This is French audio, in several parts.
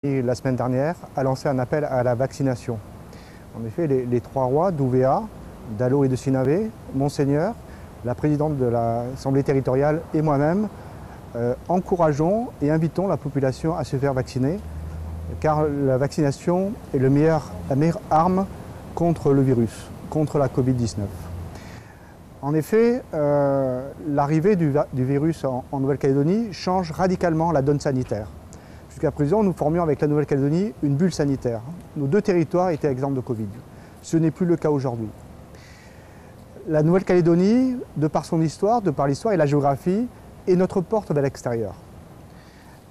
Et la semaine dernière, a lancé un appel à la vaccination. En effet, les trois rois d'Ouvéa, d'Allot et de Sinavé, Monseigneur, la présidente de l'Assemblée territoriale et moi-même, encourageons et invitons la population à se faire vacciner, car la vaccination est la meilleure arme contre le virus, contre la Covid-19. En effet, l'arrivée du virus en Nouvelle-Calédonie change radicalement la donne sanitaire. Jusqu'à présent, nous formions avec la Nouvelle-Calédonie une bulle sanitaire. Nos deux territoires étaient exempts de Covid. Ce n'est plus le cas aujourd'hui. La Nouvelle-Calédonie, de par son histoire, de par l'histoire et la géographie, est notre porte vers l'extérieur.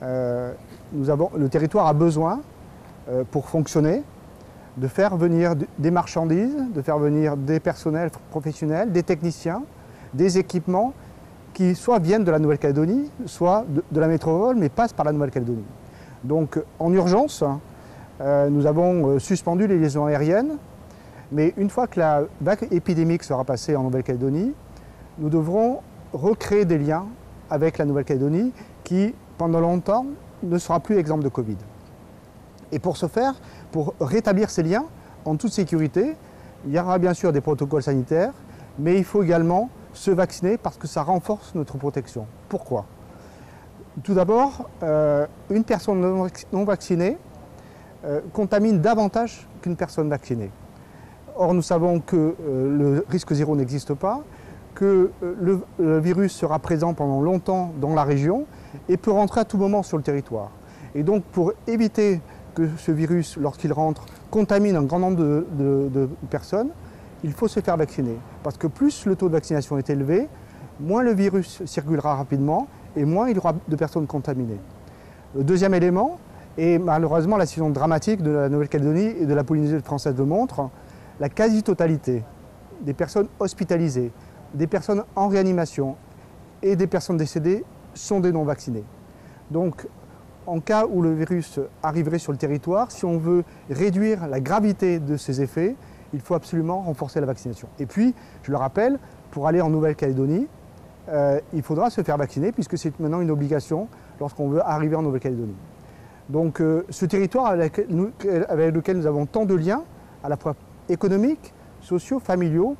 Le territoire a besoin, pour fonctionner, de faire venir des marchandises, de faire venir des personnels professionnels, des techniciens, des équipements qui soit viennent de la Nouvelle-Calédonie, soit de la métropole, mais passent par la Nouvelle-Calédonie. Donc en urgence, nous avons suspendu les liaisons aériennes, mais une fois que la vague épidémique sera passée en Nouvelle-Calédonie, nous devrons recréer des liens avec la Nouvelle-Calédonie qui, pendant longtemps, ne sera plus exempte de Covid. Et pour ce faire, pour rétablir ces liens en toute sécurité, il y aura bien sûr des protocoles sanitaires, mais il faut également se vacciner parce que ça renforce notre protection. Pourquoi ? Tout d'abord, une personne non vaccinée contamine davantage qu'une personne vaccinée. Or, nous savons que le risque zéro n'existe pas, que le virus sera présent pendant longtemps dans la région et peut rentrer à tout moment sur le territoire. Et donc, pour éviter que ce virus, lorsqu'il rentre, contamine un grand nombre de personnes, il faut se faire vacciner. Parce que plus le taux de vaccination est élevé, moins le virus circulera rapidement et moins il y aura de personnes contaminées. Le deuxième élément, et malheureusement la situation dramatique de la Nouvelle-Calédonie et de la Polynésie française le montre, la quasi-totalité des personnes hospitalisées, des personnes en réanimation et des personnes décédées sont des non-vaccinés. Donc, en cas où le virus arriverait sur le territoire, si on veut réduire la gravité de ses effets, il faut absolument renforcer la vaccination. Et puis, je le rappelle, pour aller en Nouvelle-Calédonie, il faudra se faire vacciner puisque c'est maintenant une obligation lorsqu'on veut arriver en Nouvelle-Calédonie. Donc ce territoire avec lequel nous avons tant de liens, à la fois économiques, sociaux, familiaux,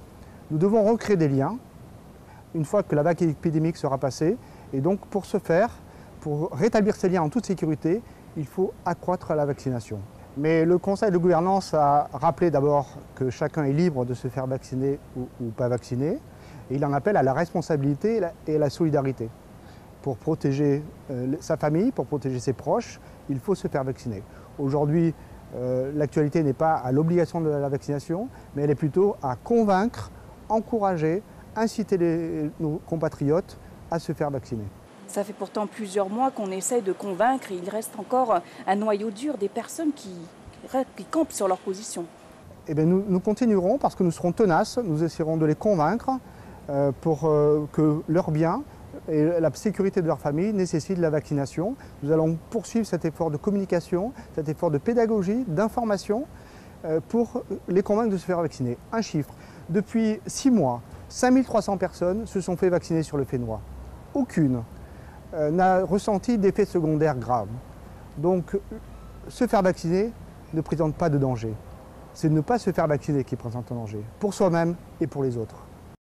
nous devons recréer des liens une fois que la vague épidémique sera passée. Et donc pour ce faire, pour rétablir ces liens en toute sécurité, il faut accroître la vaccination. Mais le Conseil de gouvernance a rappelé d'abord que chacun est libre de se faire vacciner ou pas vacciner. Et il en appelle à la responsabilité et à la solidarité. Pour protéger sa famille, pour protéger ses proches, il faut se faire vacciner. Aujourd'hui, l'actualité n'est pas à l'obligation de la vaccination, mais elle est plutôt à convaincre, encourager, inciter nos compatriotes à se faire vacciner. Ça fait pourtant plusieurs mois qu'on essaie de convaincre et il reste encore un noyau dur des personnes qui campent sur leur position. Eh bien, nous continuerons parce que nous serons tenaces, nous essaierons de les convaincre pour que leur bien et la sécurité de leur famille nécessitent la vaccination. Nous allons poursuivre cet effort de communication, cet effort de pédagogie, d'information pour les convaincre de se faire vacciner. Un chiffre, depuis 6 mois, 5300 personnes se sont fait vacciner sur le Fénois. Aucune n'a ressenti d'effets secondaires graves. Donc, se faire vacciner ne présente pas de danger. C'est ne pas se faire vacciner qui présente un danger, pour soi-même et pour les autres.